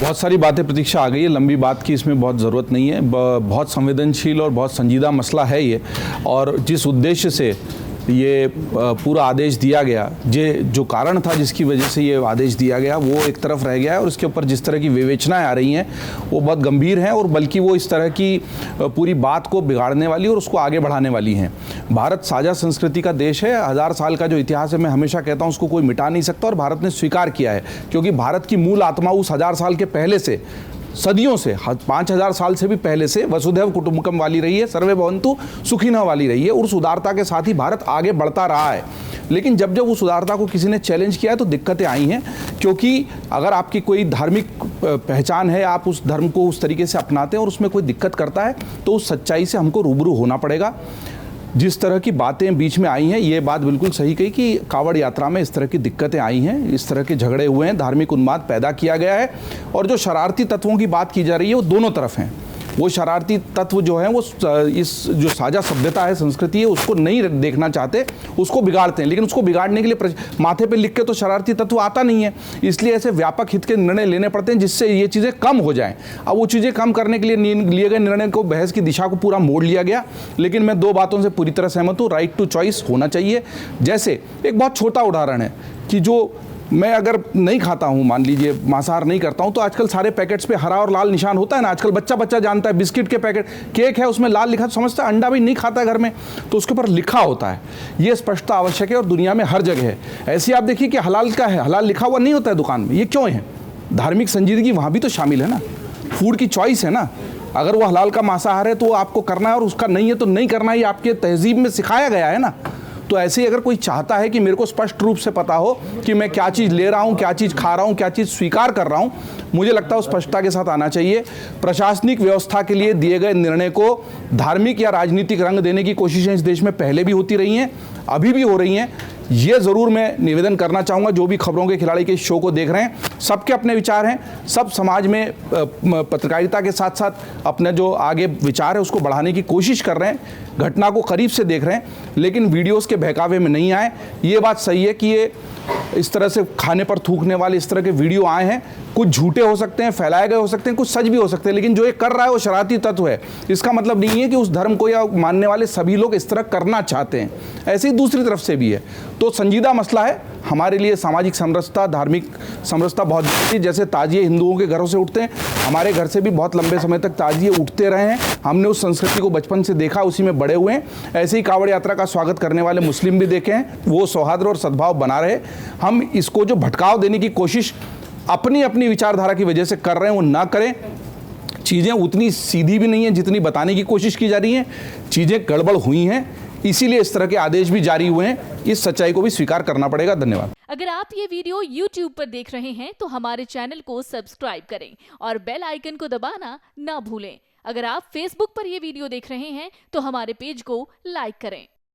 बहुत सारी बातें प्रतीक्षा आ गई है, लंबी बात की इसमें बहुत ज़रूरत नहीं है। बहुत संवेदनशील और बहुत संजीदा मसला है ये, और जिस उद्देश्य से ये पूरा आदेश दिया गया, जो कारण था जिसकी वजह से ये आदेश दिया गया, वो एक तरफ रह गया है, और इसके ऊपर जिस तरह की विवेचनाएं आ रही हैं वो बहुत गंभीर हैं, और बल्कि वो इस तरह की पूरी बात को बिगाड़ने वाली और उसको आगे बढ़ाने वाली हैं। भारत साझा संस्कृति का देश है, 1000 साल का जो इतिहास है, मैं हमेशा कहता हूँ उसको कोई मिटा नहीं सकता, और भारत ने स्वीकार किया है, क्योंकि भारत की मूल आत्मा उस 1000 साल के पहले से, सदियों से, 5000 साल से भी पहले से वसुधैव कुटुंबकम वाली रही है, सर्वे भवन्तु सुखिनः वाली रही है, और उस उदारता के साथ ही भारत आगे बढ़ता रहा है। लेकिन जब जब उस उदारता को किसी ने चैलेंज किया है तो दिक्कतें आई हैं, क्योंकि अगर आपकी कोई धार्मिक पहचान है, आप उस धर्म को उस तरीके से अपनाते हैं और उसमें कोई दिक्कत करता है, तो उस सच्चाई से हमको रूबरू होना पड़ेगा। जिस तरह की बातें बीच में आई हैं, ये बात बिल्कुल सही कही कि कांवड़ यात्रा में इस तरह की दिक्कतें आई हैं, इस तरह के झगड़े हुए हैं, धार्मिक उन्माद पैदा किया गया है, और जो शरारती तत्वों की बात की जा रही है वो दोनों तरफ हैं। वो शरारती तत्व जो हैं वो इस जो साझा सभ्यता है, संस्कृति है, उसको नहीं देखना चाहते, उसको बिगाड़ते हैं, लेकिन उसको बिगाड़ने के लिए माथे पे लिख के तो शरारती तत्व आता नहीं है, इसलिए ऐसे व्यापक हित के निर्णय लेने पड़ते हैं जिससे ये चीज़ें कम हो जाएं। अब वो चीज़ें कम करने के लिए लिए गए निर्णय को, बहस की दिशा को पूरा मोड़ लिया गया, लेकिन मैं दो बातों से पूरी तरह सहमत हूँ। राइट टू चॉइस होना चाहिए। जैसे एक बहुत छोटा उदाहरण है कि जो मैं अगर नहीं खाता हूँ, मान लीजिए मांसाहार नहीं करता हूँ, तो आजकल सारे पैकेट्स पे हरा और लाल निशान होता है ना, आजकल बच्चा बच्चा जानता है, बिस्किट के पैकेट, केक है उसमें लाल लिखा, तो समझता है, अंडा भी नहीं खाता है घर में तो उसके ऊपर लिखा होता है। ये स्पष्टता आवश्यक है और दुनिया में हर जगह है। ऐसे आप देखिए कि हलाल का है, हलाल लिखा हुआ नहीं होता है दुकान में, ये क्यों है? धार्मिक संजीदगी वहाँ भी तो शामिल है ना, फूड की चॉइस है ना। अगर वो हलाल का मांसाहार है तो वो आपको करना है, और उसका नहीं है तो नहीं करना, ये आपके तहजीब में सिखाया गया है ना। तो ऐसे ही अगर कोई चाहता है कि मेरे को स्पष्ट रूप से पता हो कि मैं क्या चीज़ ले रहा हूँ, क्या चीज़ खा रहा हूँ, क्या चीज़ स्वीकार कर रहा हूँ, मुझे लगता है उस स्पष्टता के साथ आना चाहिए। प्रशासनिक व्यवस्था के लिए दिए गए निर्णय को धार्मिक या राजनीतिक रंग देने की कोशिशें इस देश में पहले भी होती रही हैं, अभी भी हो रही हैं। ये ज़रूर मैं निवेदन करना चाहूँगा, जो भी खबरों के खिलाड़ी के शो को देख रहे हैं, सबके अपने विचार हैं, सब समाज में पत्रकारिता के साथ साथ अपने जो आगे विचार है उसको बढ़ाने की कोशिश कर रहे हैं, घटना को करीब से देख रहे हैं, लेकिन वीडियोस के बहकावे में नहीं आए। ये बात सही है कि ये इस तरह से खाने पर थूकने वाले इस तरह के वीडियो आए हैं, कुछ झूठे हो सकते हैं, फैलाए गए हो सकते हैं, कुछ सच भी हो सकते हैं, लेकिन जो ये कर रहा है वो शरारती तत्व है। इसका मतलब नहीं है कि उस धर्म को या मानने वाले सभी लोग इस तरह करना चाहते हैं। ऐसे ही दूसरी तरफ से भी है, तो संजीदा मसला है हमारे लिए। सामाजिक समरसता, धार्मिक समरसता बहुत जरूरी है। जैसे ताजिए हिंदुओं के घरों से उठते हैं, हमारे घर से भी बहुत लंबे समय तक ताजिए उठते रहे हैं, हमने उस संस्कृति को बचपन से देखा, उसी में बड़े हुए हैं। ऐसे ही कांवड़ यात्रा का स्वागत करने वाले मुस्लिम भी देखे हैं, वो सौहार्द और सद्भाव बना रहे। हम इसको जो भटकाव देने की कोशिश अपनी अपनी विचारधारा की वजह से कर रहे हैं वो ना करें। चीज़ें उतनी सीधी भी नहीं है जितनी बताने की कोशिश की जा रही हैं, चीज़ें गड़बड़ हुई हैं, इसीलिए इस तरह के आदेश भी जारी हुए हैं। इस सच्चाई को भी स्वीकार करना पड़ेगा। धन्यवाद। अगर आप ये वीडियो YouTube पर देख रहे हैं तो हमारे चैनल को सब्सक्राइब करें और बेल आइकन को दबाना ना भूलें। अगर आप Facebook पर ये वीडियो देख रहे हैं तो हमारे पेज को लाइक करें।